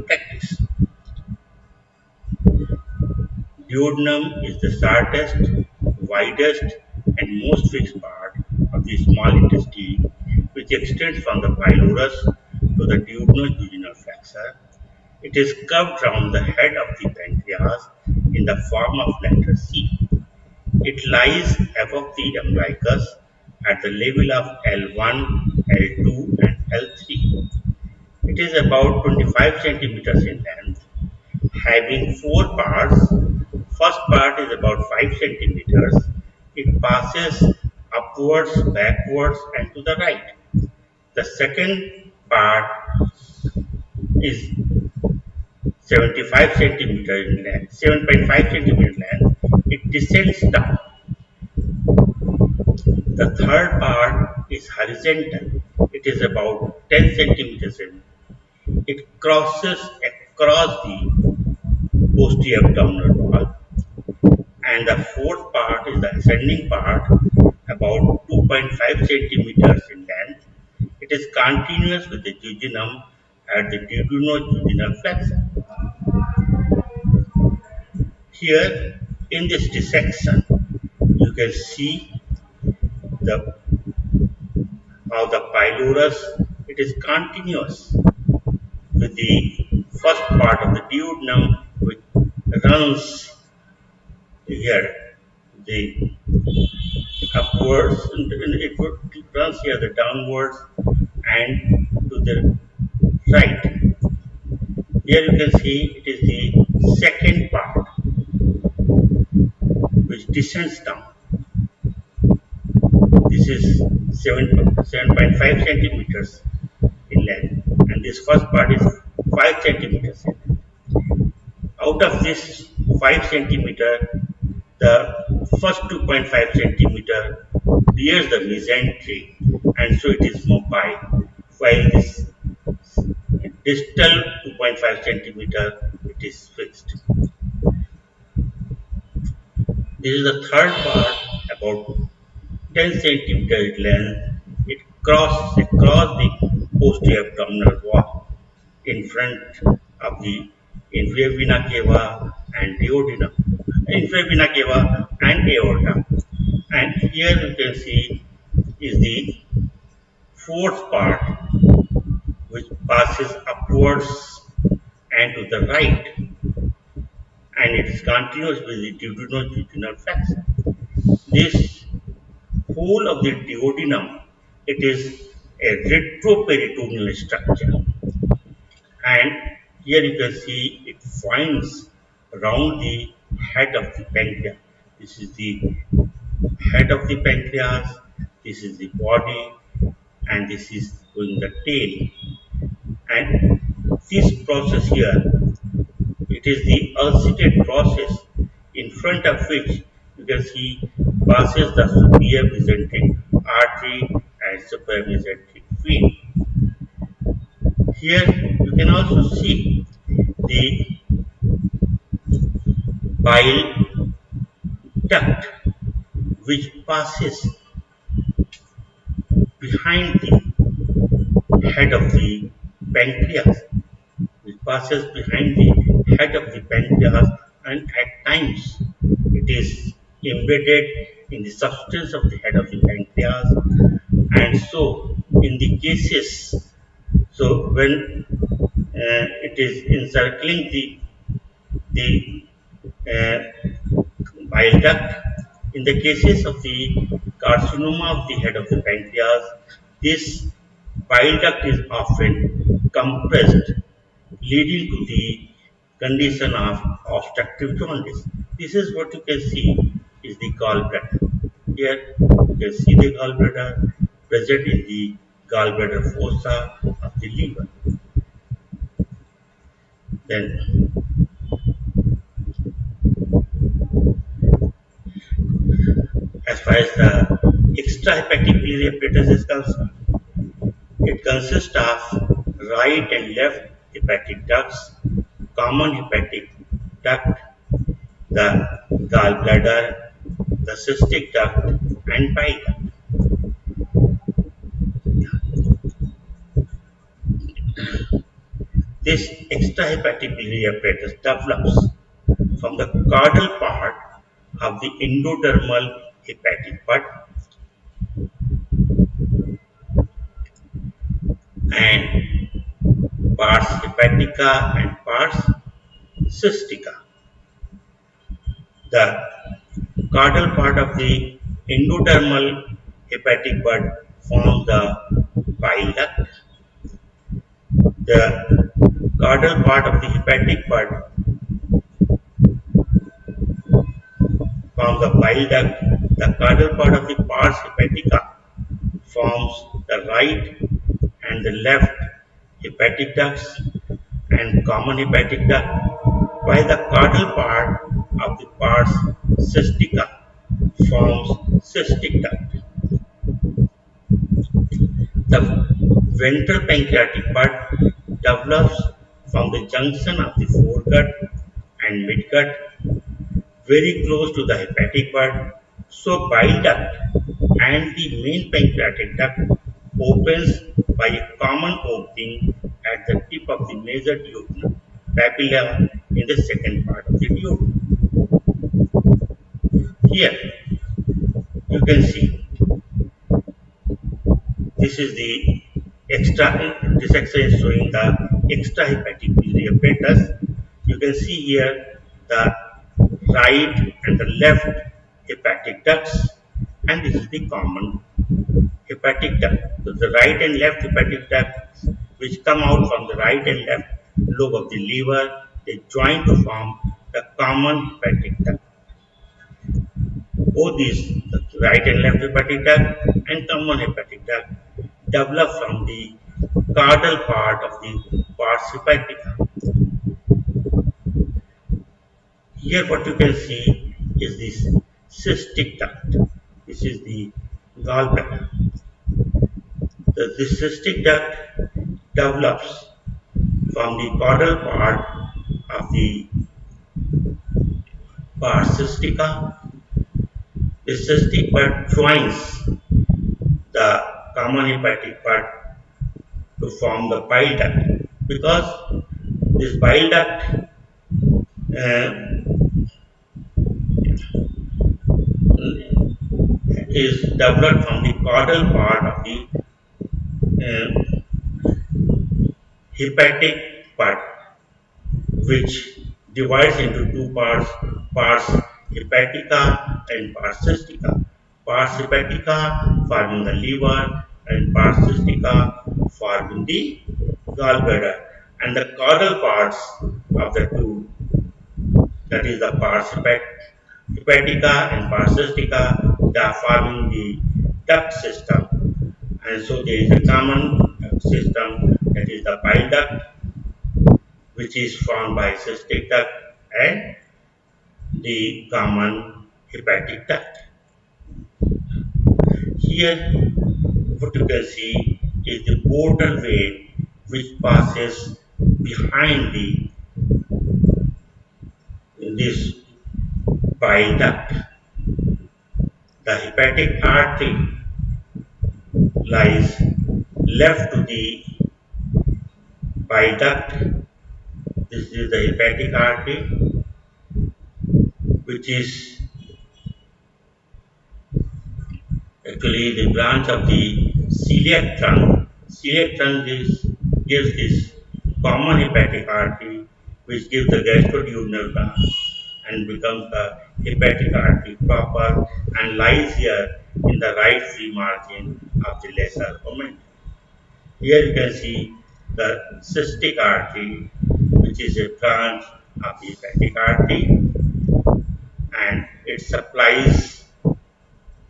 medical practice. Duodenum is the shortest, widest, and most fixed part of the small intestine, which extends from the pylorus to the duodenojejunal flexure. It is curved round the head of the pancreas in the form of letter C. It lies above the umbilicus at the level of L1, L2, and L3. It is about 25 centimeters in length, having four parts. First part is about 5 centimeters. It passes upwards, backwards, and to the right. The second part is 75 centimeters in length, 7.5 centimeters in length. It descends down. The third part is horizontal. It is about 10 centimeters in. It crosses across the posterior abdominal wall, and the fourth part is the ascending part, about 2.5 centimeters in length. It is continuous with the jejunum at the duodenojejunal flexure. Here, in this dissection, you can see the how the pylorus, it is continuous with the first part of the duodenum, which runs here the upwards, and it runs here the downwards and to the right. Here you can see it is the second part which descends down. This is 7.5 centimeters in length, and this first part is 5 centimeters in length. Out of this 5 centimeter, the first 2.5 centimeter bears the mesentery, and so it is mobile, while this distal 2.5 centimeter, it is fixed. This is the third part, about 10 centimeters in length. It crosses across the posterior abdominal wall in front of the inferior vena cava and duodenum, inferior vena cava and aorta. And here you can see is the fourth part which passes upwards and to the right, and it is continuous with the duodenojejunal flexure. This whole of the duodenum, it is a retroperitoneal structure, and here you can see it winds around the head of the pancreas. This is the head of the pancreas, this is the body, and this is going the tail. And this process here, it is the ulcetate process in front of which you can see passes the superior mesenteric artery and superior mesenteric vein. Here you can also see the bile duct which passes behind the head of the pancreas, which passes behind the head of the pancreas, and at times it is embedded in the substance of the head of the pancreas. And so in the cases, so when it is encircling the bile duct, in the cases of the carcinoma of the head of the pancreas, this bile duct is often compressed, leading to the condition of obstructive jaundice. This is what you can see is the gallbladder. Here you can see the gallbladder present in the gallbladder fossa of the liver. Then, as far as the extrahepatic biliary apparatus is concerned, it consists of right and left hepatic ducts, common hepatic duct, the gallbladder, the cystic duct, and bile duct. This extrahepatic biliary apparatus develops from the caudal part of the endodermal hepatic bud and pars hepatica and pars cystica. The caudal part of the endodermal hepatic bud forms the bile duct. The caudal part of the hepatic bud forms the bile duct. The caudal part of the pars hepatica forms the right and the left hepatic ducts and common hepatic duct, while the caudal part of the pars cystica forms cystic duct. The ventral pancreatic bud develops from the junction of the foregut and midgut very close to the hepatic bud. So bile duct and the main pancreatic duct opens by a common opening at the tip of the major duodenum papilla in the second part of the duodenum. Here you can see this is the extra. This exercise is showing the extrahepatic biliary apparatus. You can see here the right and the left hepatic ducts, and this is the common hepatic duct. So the right and left hepatic ducts, which come out from the right and left lobe of the liver, they join to form the common hepatic duct. Both these, the right and left hepatic duct and common hepatic duct, develop from the caudal part of the pars hepatica. Here what you can see is this cystic duct. This is the gallbladder. This cystic duct develops from the caudal part of the pars cystica. The cystic part joins the common hepatic part to form the bile duct because this bile duct uh, is developed from the caudal part of the uh, hepatic part, which divides into two parts, pars hepatica and pars cystica. Pars hepatica forming the liver and pars cystica forming the gallbladder. And the caudal parts of the two, that is the pars hepatica and pars cystica, they are forming the duct system. And so there is a common duct system, that is the bile duct, which is formed by cystic duct and the common hepatic duct. Here, what you can see is the portal vein which passes behind this bile duct. The hepatic artery lies left to the bile duct. This is the hepatic artery, which is actually the branch of the celiac trunk. Celiac trunk gives this common hepatic artery, which gives the gastroduodenal branch and becomes the hepatic artery proper and lies here in the right free margin of the lesser omen. Here you can see the cystic artery, which is a branch of the hepatic artery, and it supplies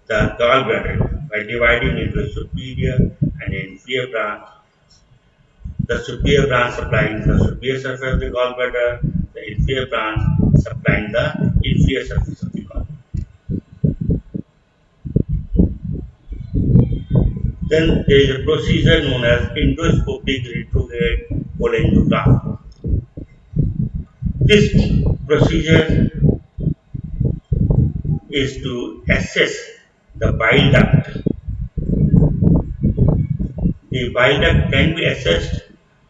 the gallbladder by dividing into a superior and inferior branch. The superior branch supplying the superior surface of the gallbladder, the inferior branch supplying the inferior surface of the gallbladder. Then there is a procedure known as endoscopic retrograde cholangiography. This procedure is to assess the bile duct. The bile duct can be assessed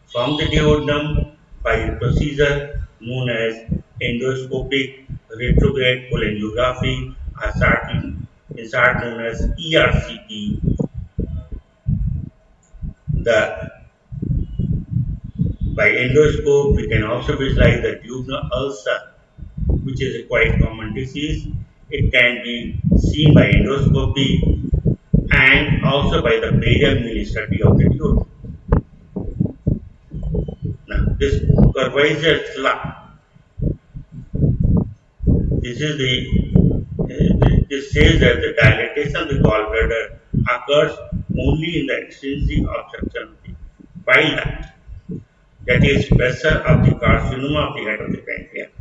from the duodenum by a procedure known as endoscopic retrograde cholangiography, or short known as ERCP. The By endoscope, we can also visualize the duodenal ulcer, which is a quite common disease. It can be seen by endoscopy and also by the barium study of the duodenum. Now, this Curvaizer's law, this is this says that the dilatation of the gallbladder occurs only in the extrinsic obstruction of the bile duct, that is pressure of the carcinoma of the head of the pancreas.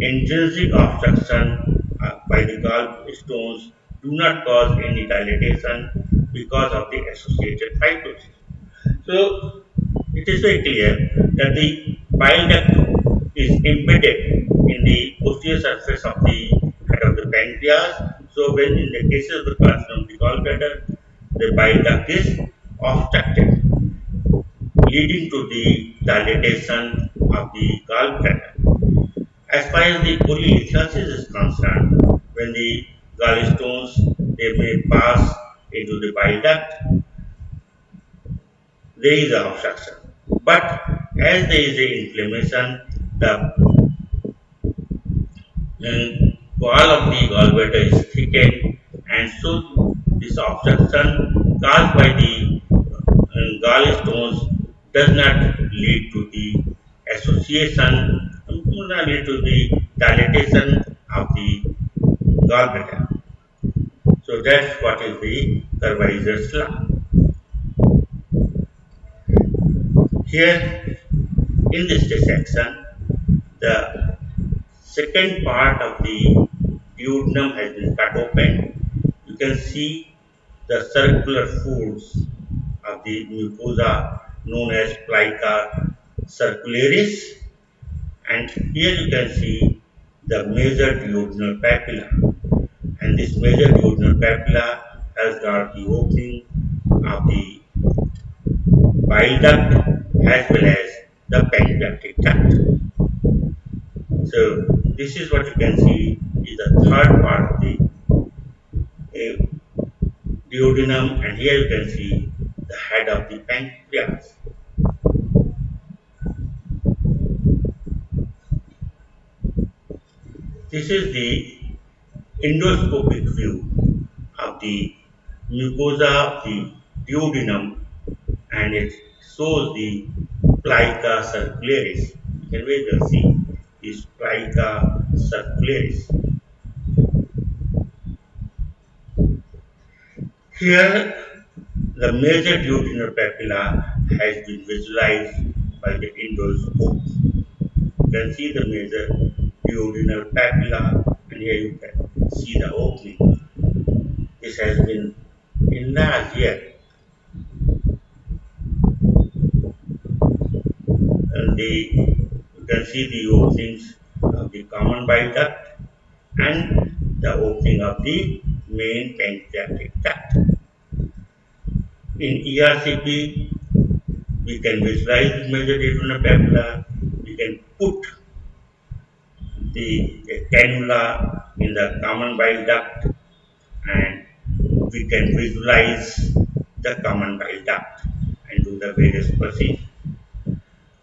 Intrinsic obstruction by the gallstones do not cause any dilatation because of the associated fibrosis. So it is very clear that the bile duct is embedded in the posterior surface of the head of the pancreas. So when in the case of the carcinoma of the gallbladder, the bile duct is obstructed, leading to the dilatation of the gallbladder. As far as the polylithiasis is concerned, when the gallstones they may pass into the bile duct, there is an obstruction. But as there is a inflammation, the wall of the gallbladder is thickened, and so this obstruction caused by the gallstones does not lead to the association, do not lead to the dilatation of the gallbladder. So that's what is the Curvaizer's law. Here in this dissection, the second part of the duodenum has been cut open. You can see the circular folds of the mucosa known as plica circularis, and here you can see the major duodenal papilla, and this major duodenal papilla has got the opening of the bile duct as well as the pancreatic duct. So this is what you can see is the third part of the uh, duodenum, and here you can see the head of the pancreas. This is the endoscopic view of the mucosa of the duodenum, and it shows the plica circularis. You can very well see this plica circularis. Here, the major duodenal papilla has been visualized by the endoscope. You can see the major duodenal papilla, and here you can see the opening. This has been enlarged here, and you can see the openings of the common bile duct and the opening of the main pancreatic duct. In ERCP, we can visualize the major duodenal papilla. We can put the cannula in the common bile duct, and we can visualize the common bile duct and do the various procedures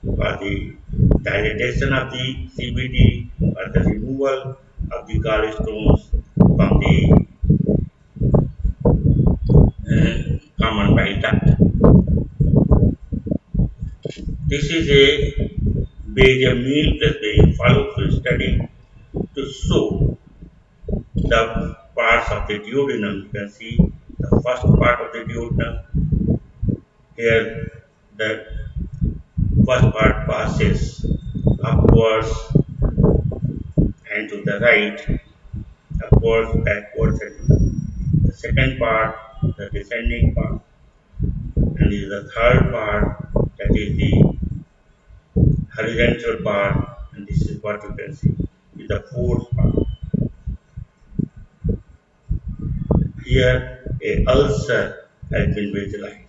for the dilatation of the CBD or the removal of the gallstones from the common bile duct. This is a barium meal plus barium follow-through study to show the parts of the duodenum. You can see the first part of the duodenum. Here, the first part passes upwards and to the right, upwards, backwards, and to the second part, the descending part, and this is the third part, that is the horizontal part, and this is what you can see is the fourth part. Here, a ulcer has been visualized.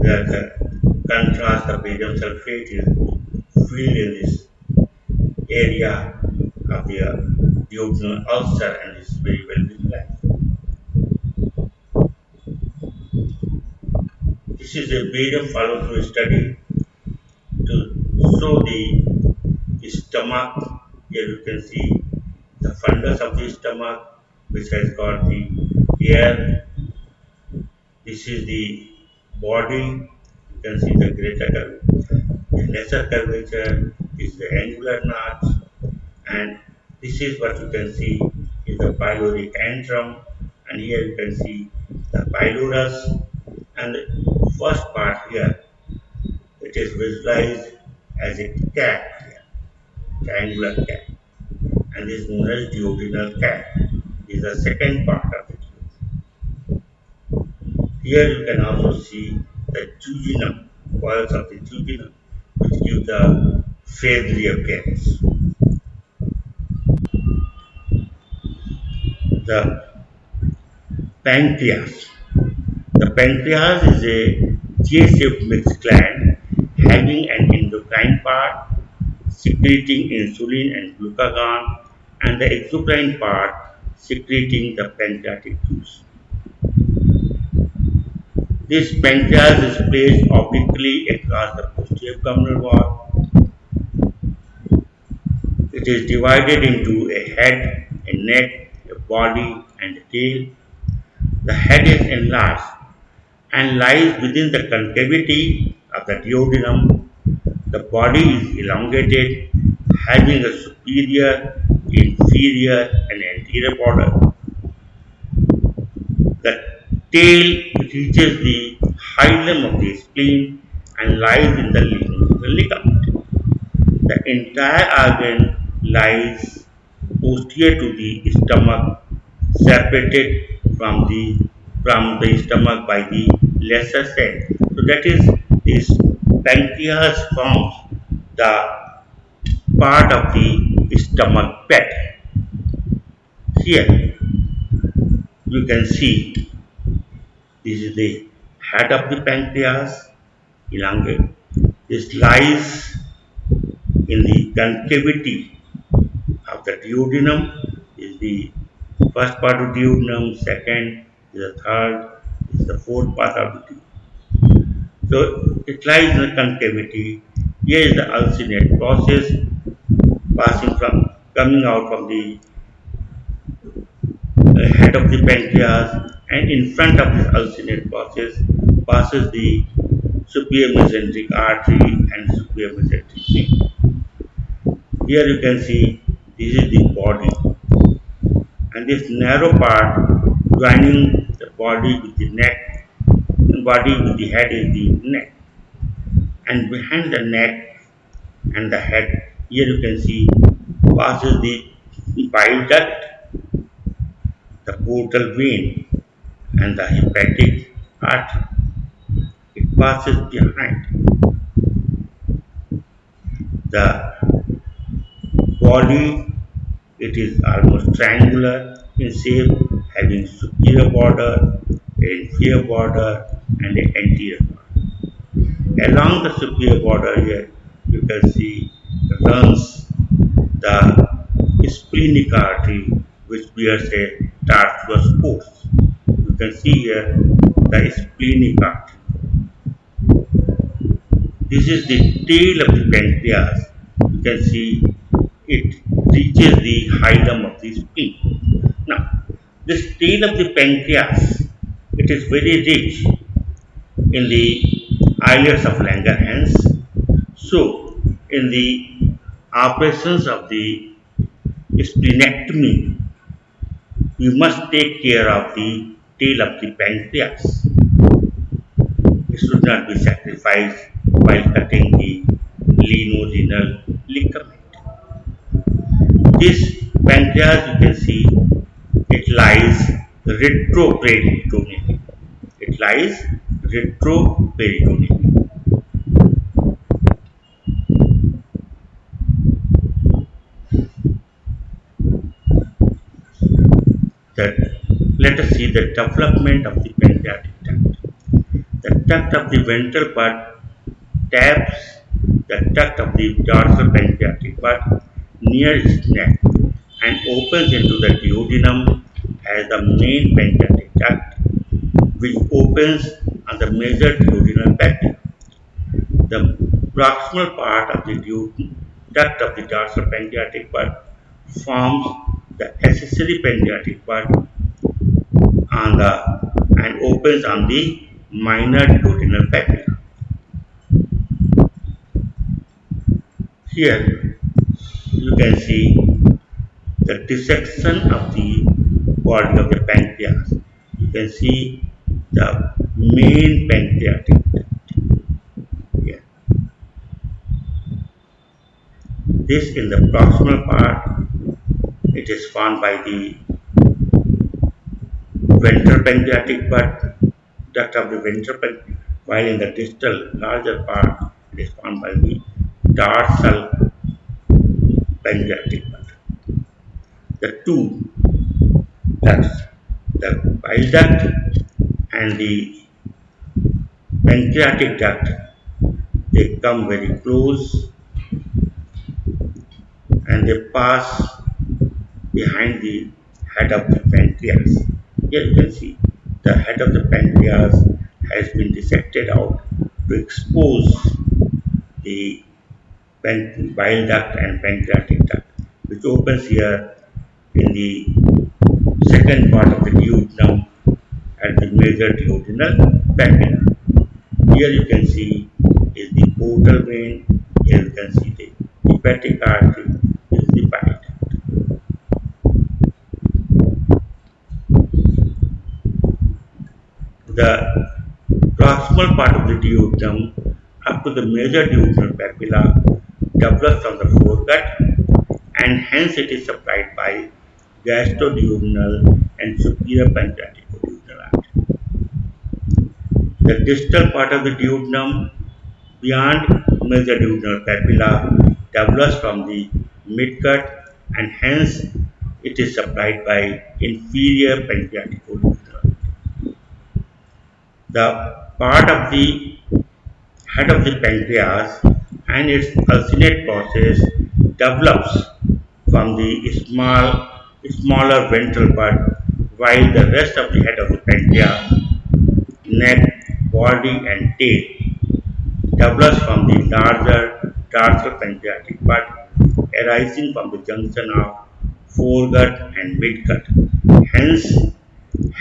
The contrast, the barium sulfate is filled in this area of the duodenal ulcer and is very well visualized. This is a barium follow-through study to show the stomach. Here you can see the fundus of the stomach, which has got the air. This is the body. You can see the greater curvature. The lesser curvature is the angular notch, and this is what you can see is the pyloric antrum, and here you can see the pylorus, and the first part here it is visualized as a cap here, triangular cap, and is known as duodenal cap. This is the second part of it. Here you can also see the jejunum, coils of the jejunum, which give the feathery appearance. The pancreas. The pancreas is a J-shaped mixed gland having an endocrine part secreting insulin and glucagon, and the exocrine part secreting the pancreatic juice. This pancreas is placed obliquely across the posterior abdominal wall. It is divided into a head, a neck, a body, and a tail. The head is enlarged and lies within the concavity of the duodenum. The body is elongated, having a superior, inferior, and anterior border. The tail reaches the hilum of the spleen and lies in the ligament of the ligament. The entire organ lies posterior to the stomach, separated from the stomach by the lesser sac. So that is this pancreas forms the part of the stomach bed. Here you can see this is the head of the pancreas, elongate. This lies in the concavity of the duodenum. Is the first part of duodenum, second is the third, is the fourth part of the duodenum. So it lies in the concavity. Here is the alcinate process passing from coming out from the head of the pancreas, and in front of this alcinate process passes the superior mesenteric artery and superior mesenteric vein. Here you can see this is the body, and this narrow part joining the body with the neck, the body with the head is the neck, and behind the neck and the head, here you can see passes the bile duct, the portal vein, and the hepatic artery. It passes behind the body. It is almost triangular in shape, having superior border, inferior border, and an anterior border. Along the superior border here, you can see runs the splenic artery, which bears a tortuous course. You can see here the splenic artery. This is the tail of the pancreas. You can see it reaches the hilum of the spleen. Now, this tail of the pancreas, it is very rich in the islets of Langerhans. So, in the operations of the splenectomy, we must take care of the tail of the pancreas. It should not be sacrificed while cutting the linorenal ligament. This pancreas, you can see, it lies retroperitoneally. It lies retroperitoneally. That let us see the development of the pancreatic duct. The duct of the ventral part taps the duct of the dorsal pancreatic part near its neck and opens into the duodenum as the main pancreatic duct, which opens on the major duodenal pancreas. The proximal part of the duct of the dorsal pancreatic part forms the accessory pancreatic part on the and opens on the minor duodenal pancreas. Here you can see the dissection of the body of the pancreas. You can see the main pancreatic here. This in the proximal part, it is formed by the ventral pancreatic part, duct of the ventral pancreas, while in the distal larger part, it is formed by the dorsal pancreatic part. The two ducts, the bile duct and the pancreatic duct, they come very close and they pass behind the head of the pancreas. Here you can see the head of the pancreas has been dissected out to expose the bile duct and pancreatic duct, which opens here in the second part of the duodenum at the major duodenal pancreas. Here you can see is the portal vein, here you can see the hepatic artery, this is the bile duct. The proximal part of the duodenum up to the major duodenal papilla develops from the foregut and hence it is supplied by gastroduodenal and superior pancreatic duodenal artery. The distal part of the duodenum beyond major duodenal papilla develops from the midgut and hence it is supplied by inferior pancreatic duodenal. The part of the head of the pancreas and its alcinate process develops from the smaller ventral part, while the rest of the head of the pancreas, neck, body and tail develops from the larger dorsal pancreatic part arising from the junction of foregut and midgut. Hence,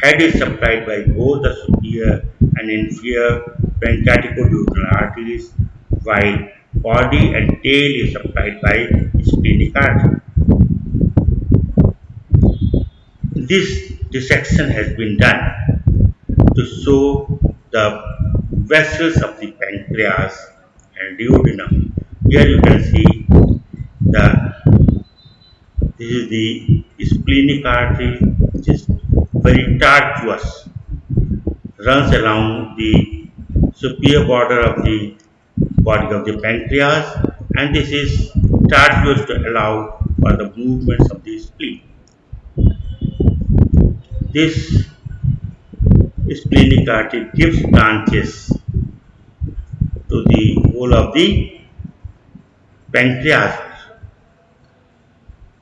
head is supplied by both the superior and inferior pancreaticoduodenal arteries, while body and tail is supplied by splenic artery. This dissection has been done to show the vessels of the pancreas and duodenum. Here you can see the this is the splenic artery, which is very tortuous, runs along the superior border of the body of the pancreas, and this is tortuous to allow for the movements of the spleen. This splenic artery gives branches to the whole of the pancreas,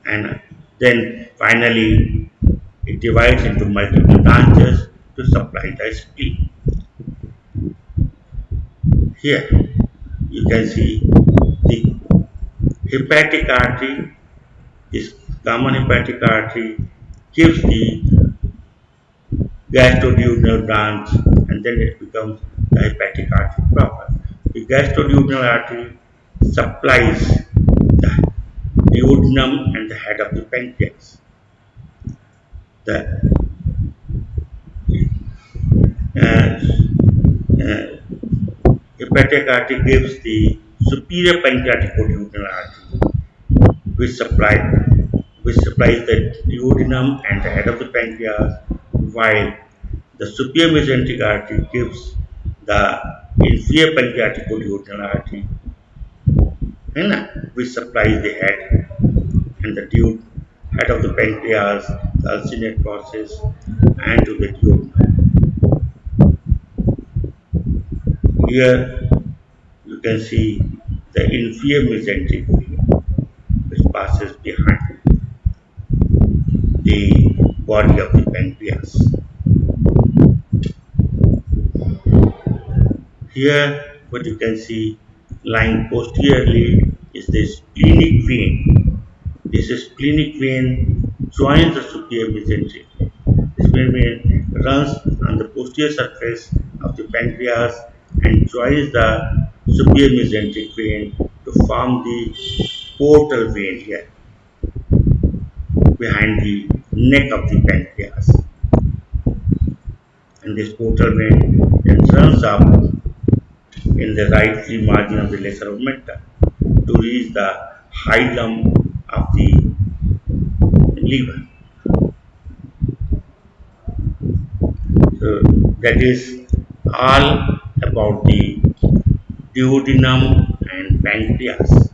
and then finally it divides into multiple branches to supply the spleen. Here you can see the hepatic artery. This common hepatic artery gives the gastroduodenal branch and then it becomes the hepatic artery proper. The gastroduodenal artery supplies the duodenum and the head of the pancreas. The uh, uh, hepatic artery gives the superior pancreaticoduodenal artery, which supply which supplies the duodenum and the head of the pancreas, while the superior mesenteric artery gives the inferior pancreaticoduodenal artery, which supplies the head and the head of the pancreas, the alcinate process, and to the duodenum. Here you can see the inferior mesenteric vein which passes behind the body of the pancreas. Here what you can see lying posteriorly is the splenic vein. This splenic vein joins the superior mesenteric vein. This vein runs on the posterior surface of the pancreas and joins the superior mesenteric vein to form the portal vein here behind the neck of the pancreas. And this portal vein then runs up in the right free margin of the lesser omentum to reach the hilum of the liver. So that is all about the duodenum and pancreas.